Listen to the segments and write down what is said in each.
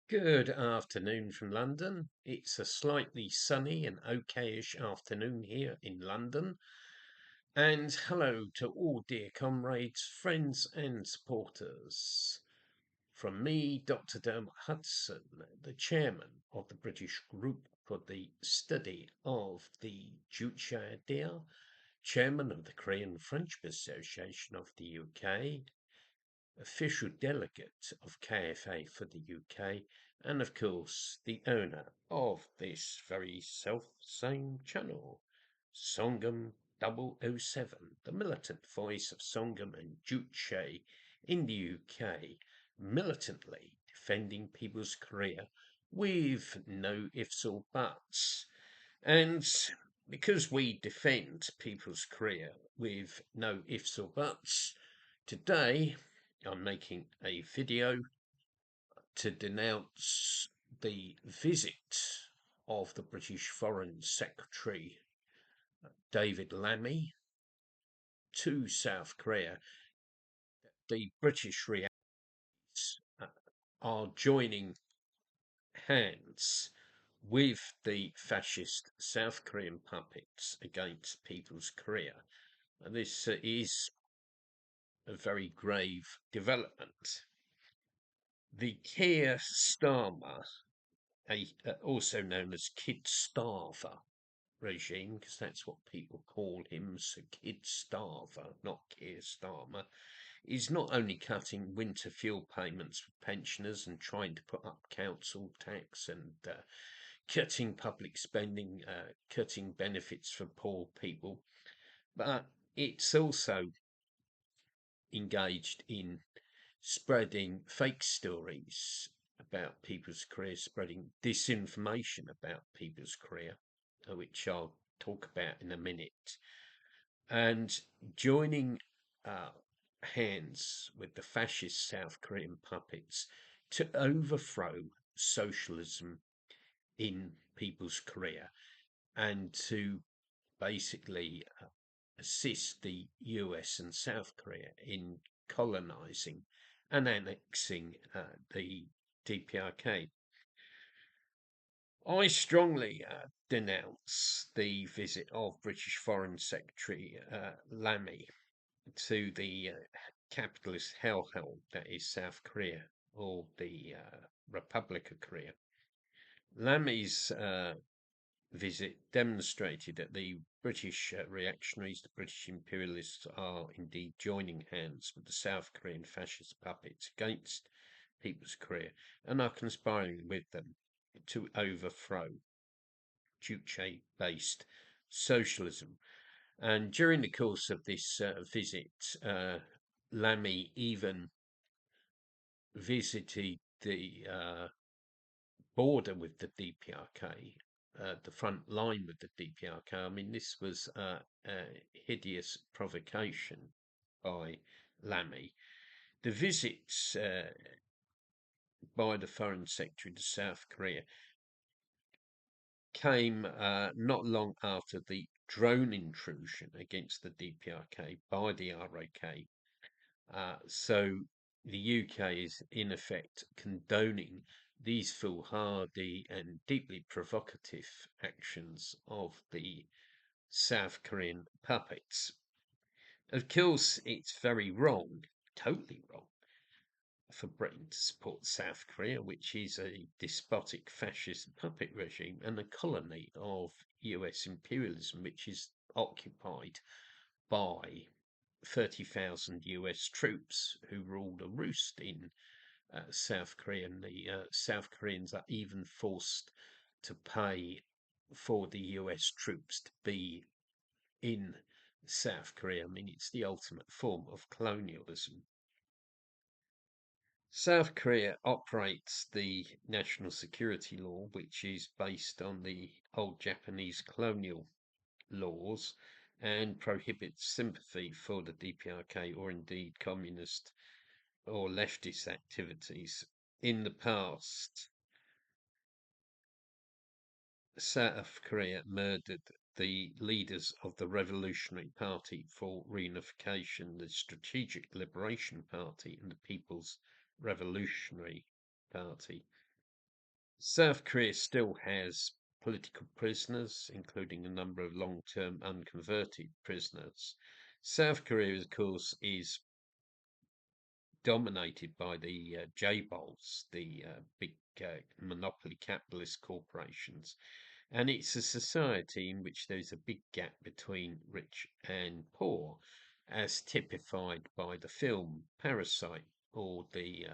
Good afternoon from London. It's a slightly sunny and okayish afternoon here in London. And hello to all dear comrades, friends, and supporters. From me, Dr. Dermot Hudson, the chairman of the British Group for the Study of the Juche-based, chairman of the Korean Friendship Association of the UK, official delegate of KFA for the UK, and of course the owner of this very self-same channel, Songam 007, the militant voice of Songam and Juche in the UK, militantly defending people's career with no ifs or buts. And because we defend people's career with no ifs or buts, today I'm making a video to denounce the visit of the British Foreign Secretary David Lammy to South Korea. The British reactions are joining hands with the fascist South Korean puppets against people's Korea. And this is a very grave development. The Keir Starmer, also known as Kid Starver regime, because that's what people call him, so Kid Starver, not Keir Starmer, is not only cutting winter fuel payments for pensioners and trying to put up council tax and cutting public spending, cutting benefits for poor people, but it's also engaged in spreading fake stories about people's careers, spreading disinformation about people's career, which I'll talk about in a minute, and joining hands with the fascist South Korean puppets to overthrow socialism in people's career and to basically assist the US and South Korea in colonizing and annexing the DPRK. I strongly denounce the visit of British Foreign Secretary Lammy to the capitalist hellhole that is South Korea, or the Republic of Korea. Lammy's visit demonstrated that the British reactionaries, the British imperialists, are indeed joining hands with the South Korean fascist puppets against people's career and are conspiring with them to overthrow Juche-based socialism. And during the course of this visit, Lammy even visited the border with the DPRK, the front line with the DPRK. I mean, this was a hideous provocation by Lammy. The visits by the Foreign Secretary to South Korea came not long after the drone intrusion against the DPRK by the RAK. So the UK is in effect condoning these foolhardy and deeply provocative actions of the South Korean puppets. Of course, it's very wrong, totally wrong, for Britain to support South Korea, which is a despotic fascist puppet regime and a colony of US imperialism, which is occupied by 30,000 US troops who rule the roost in South Korea. And the South Koreans are even forced to pay for the US troops to be in South Korea. I mean, it's the ultimate form of colonialism. South Korea operates the national security law, which is based on the old Japanese colonial laws and prohibits sympathy for the DPRK or indeed communist or leftist activities. In the past, South Korea murdered the leaders of the Revolutionary Party for Reunification, the Strategic Liberation Party, and the People's Revolutionary Party. South Korea still has political prisoners, including a number of long-term unconverted prisoners. South Korea, of course, is dominated by the J-Bols, the big monopoly capitalist corporations. And it's a society in which there's a big gap between rich and poor, as typified by the film Parasite or the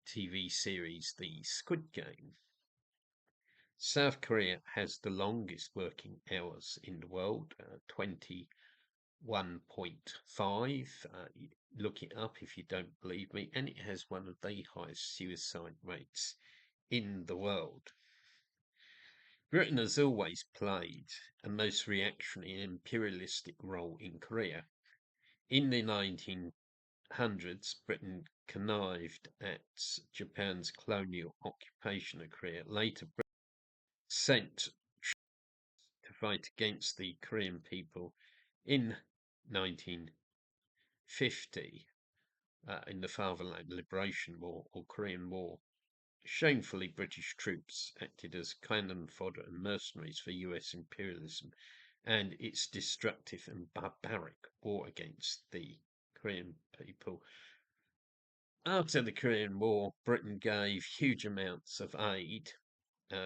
TV series The Squid Game. South Korea has the longest working hours in the world, 21.5. Look it up if you don't believe me. And it has one of the highest suicide rates in the world. Britain has always played a most reactionary and imperialistic role in Korea. In the 1900s, Britain connived at Japan's colonial occupation of Korea. Later, Britain sent to fight against the Korean people in 1950 in the Fatherland Liberation War or Korean War. Shamefully, British troops acted as cannon fodder and mercenaries for US imperialism and its destructive and barbaric war against the Korean people. After the Korean War, Britain gave huge amounts of aid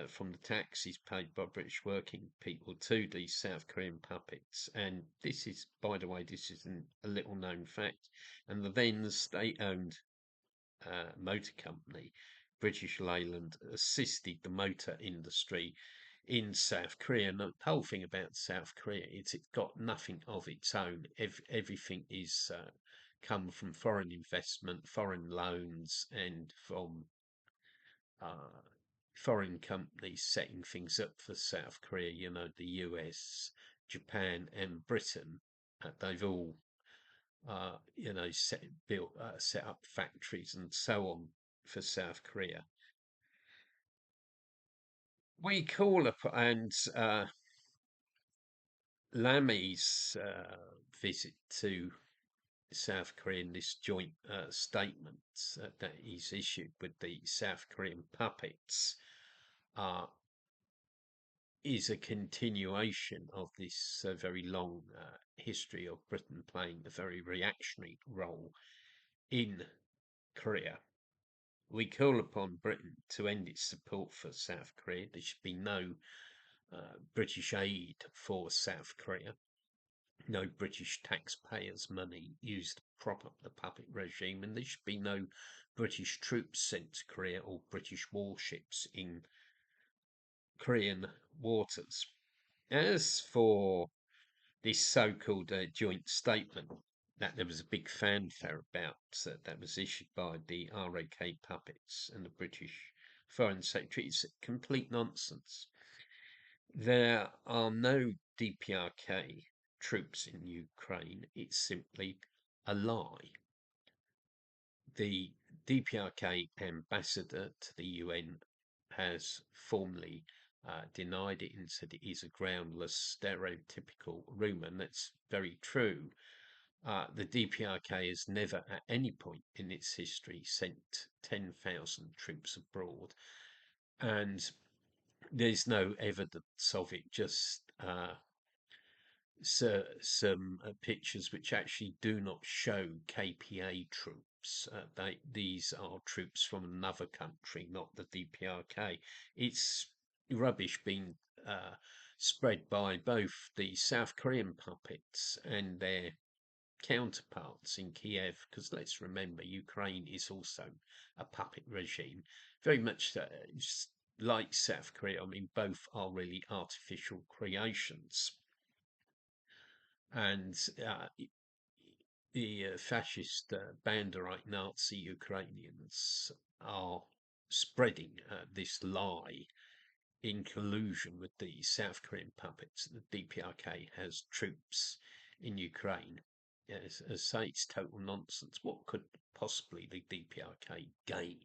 from the taxes paid by British working people to these South Korean puppets. And this is, by the way, this is a little known fact. And the then state-owned motor company, British Leyland, assisted the motor industry in South Korea. And the whole thing about South Korea is it's got nothing of its own. Everything is come from foreign investment, foreign loans, and from foreign companies setting things up for South Korea. You know, the US, Japan, and Britain. They've all set up factories and so on for South Korea. We call upon, and Lammy's visit to South Korea in this joint statement that he's issued with the South Korean puppets is a continuation of this very long history of Britain playing a very reactionary role in Korea. We call upon Britain to end its support for South Korea. There should be no British aid for South Korea, no British taxpayers' money used to prop up the puppet regime, and there should be no British troops sent to Korea or British warships in Korean waters. As for this so-called joint statement that there was a big fanfare about that was issued by the RAK puppets and the British Foreign Secretary, it's complete nonsense. There are no DPRK troops in Ukraine. It's simply a lie. The DPRK ambassador to the UN has formally denied it and said it is a groundless, stereotypical rumour, and that's very true. The DPRK has never at any point in its history sent 10,000 troops abroad, and there's no evidence of it, just some pictures which actually do not show KPA troops. These are troops from another country, not the DPRK. It's rubbish being spread by both the South Korean puppets and their counterparts in Kiev, because let's remember, Ukraine is also a puppet regime, very much like South Korea. I mean, both are really artificial creations. And the fascist Banderite Nazi Ukrainians are spreading this lie in collusion with the South Korean puppets. The DPRK has troops in Ukraine. As I say, it's total nonsense. What could possibly the DPRK gain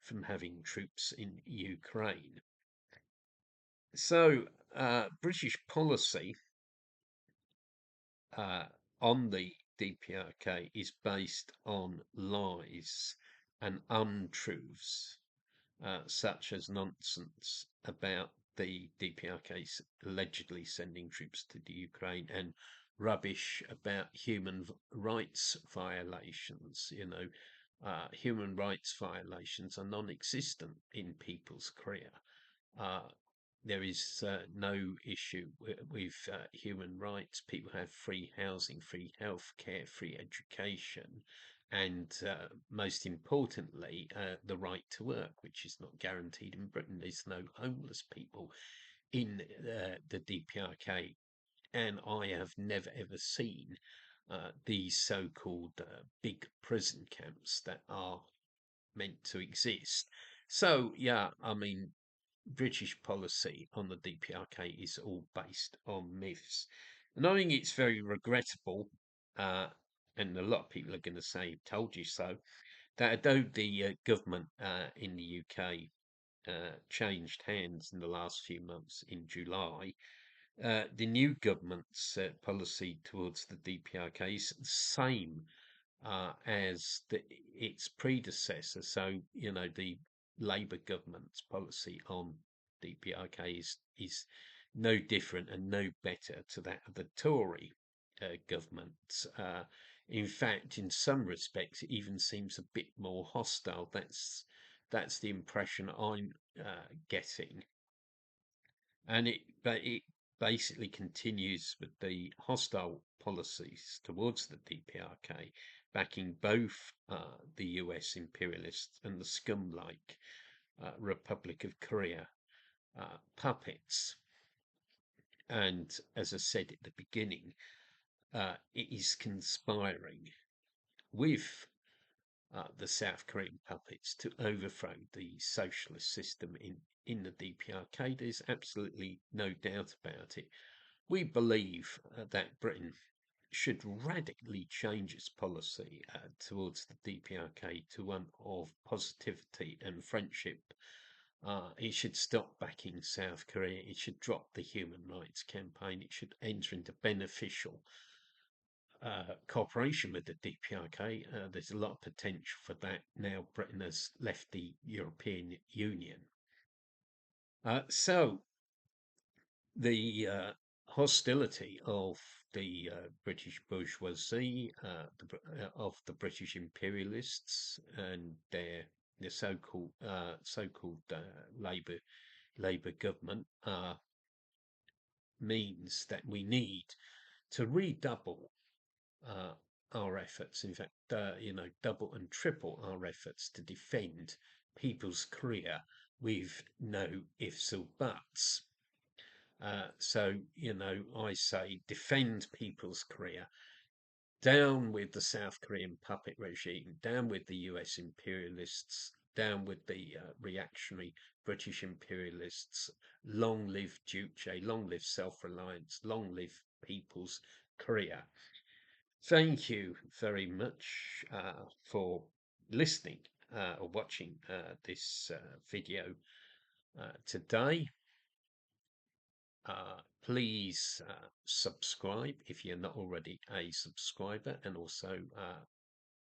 from having troops in Ukraine? So, British policy on the DPRK is based on lies and untruths. such as nonsense about the DPRK allegedly sending troops to the Ukraine, and rubbish about human rights violations. Human rights violations are non-existent in people's Korea. There is no issue with human rights. People have free housing, free healthcare, free education, and most importantly, the right to work, which is not guaranteed in Britain. There's no homeless people in the DPRK, and I have never ever seen these so-called big prison camps that are meant to exist. So, yeah, I mean, British policy on the DPRK is all based on myths. And I think it's very regrettable, and a lot of people are going to say, told you so, that although the government in the UK changed hands in the last few months in July, the new government's policy towards the DPRK is the same as its predecessor. So, the Labour government's policy on DPRK is no different and no better to that of the Tory government. In fact, in some respects, it even seems a bit more hostile. That's the impression I'm getting, and it basically continues with the hostile policies towards the DPRK, backing both the US imperialists and the scum-like Republic of Korea puppets. And as I said at the beginning, it is conspiring with the South Korean puppets to overthrow the socialist system in the DPRK. There's absolutely no doubt about it. We believe that Britain should radically change its policy towards the DPRK to one of positivity and friendship. It should stop backing South Korea. It should drop the human rights campaign. It should enter into beneficial cooperation with the DPRK. There's a lot of potential for that now Britain has left the European Union. So the hostility of the British bourgeoisie, of the British imperialists, and the so-called Labour government means that we need to redouble our efforts. In fact, double and triple our efforts to defend people's Korea with no ifs or buts. So, I say defend people's Korea. Down with the South Korean puppet regime, down with the US imperialists, down with the reactionary British imperialists. Long live Juche, long live self-reliance, long live people's Korea. Thank you very much for listening or watching this video today. Please subscribe if you're not already a subscriber, and also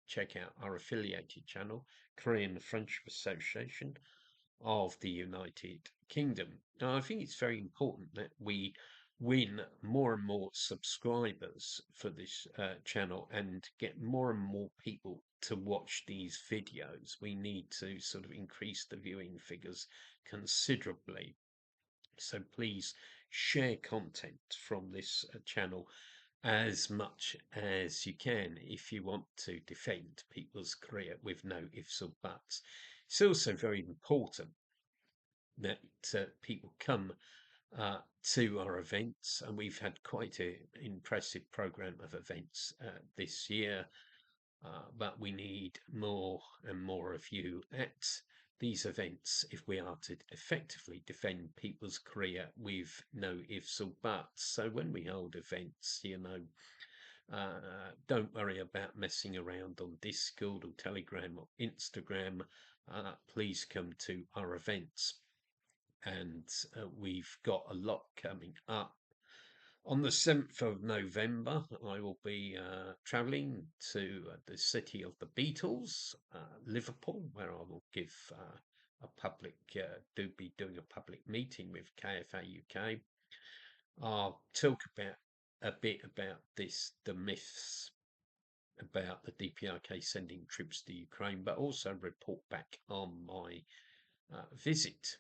check out our affiliated channel, Korean Friendship Association of the United Kingdom. Now, I think it's very important that we win more and more subscribers for this channel and get more and more people to watch these videos. We need to sort of increase the viewing figures considerably. So please share content from this channel as much as you can if you want to defend people's Korea with no ifs or buts. It's also very important that people come to our events, and we've had quite an impressive program of events this year, but we need more and more of you at these events if we are to effectively defend people's Korea with no ifs or buts. So when we hold events, don't worry about messing around on Discord or Telegram or Instagram. Please come to our events. And we've got a lot coming up. On the 7th of November, I will be travelling to the city of the Beatles, Liverpool, where I will give do be doing a public meeting with KFA UK. I'll talk about a bit about the myths about the DPRK sending troops to Ukraine, but also report back on my visit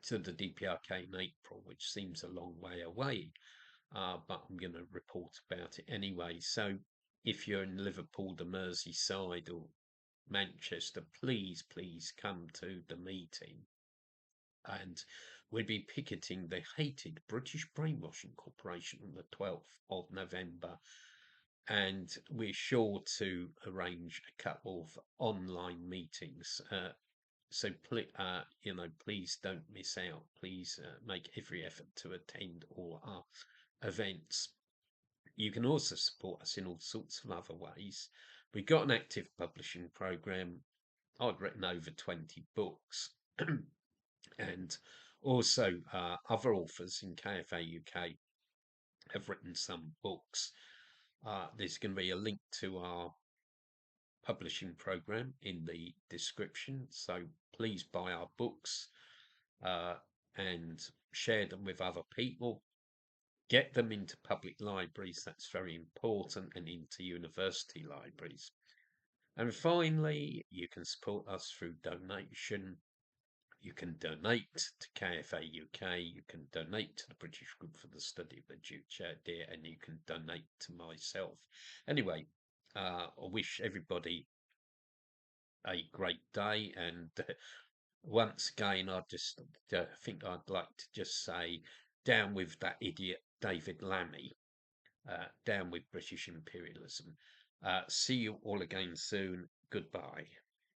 to the DPRK in April, which seems a long way away, but I'm going to report about it anyway. So if you're in Liverpool, the Merseyside, or Manchester, please come to the meeting. And we'll be picketing the hated British Brainwashing Corporation on the 12th of November. And we're sure to arrange a couple of online meetings. So please don't miss out. Please make every effort to attend all our events. You can also support us in all sorts of other ways. We've got an active publishing program. I've written over 20 books. And also other authors in KFA UK have written some books. There's going to be a link to our publishing program in the description, so please buy our books and share them with other people. Get them into public libraries, that's very important, and into university libraries. And finally, you can support us through donation. You can donate to KFA UK, you can donate to the British Group for the Study of the Juche-based, and you can donate to myself. Anyway, I wish everybody a great day, and once again, I just think I'd like to just say, down with that idiot David Lammy, down with British imperialism. See you all again soon. Goodbye.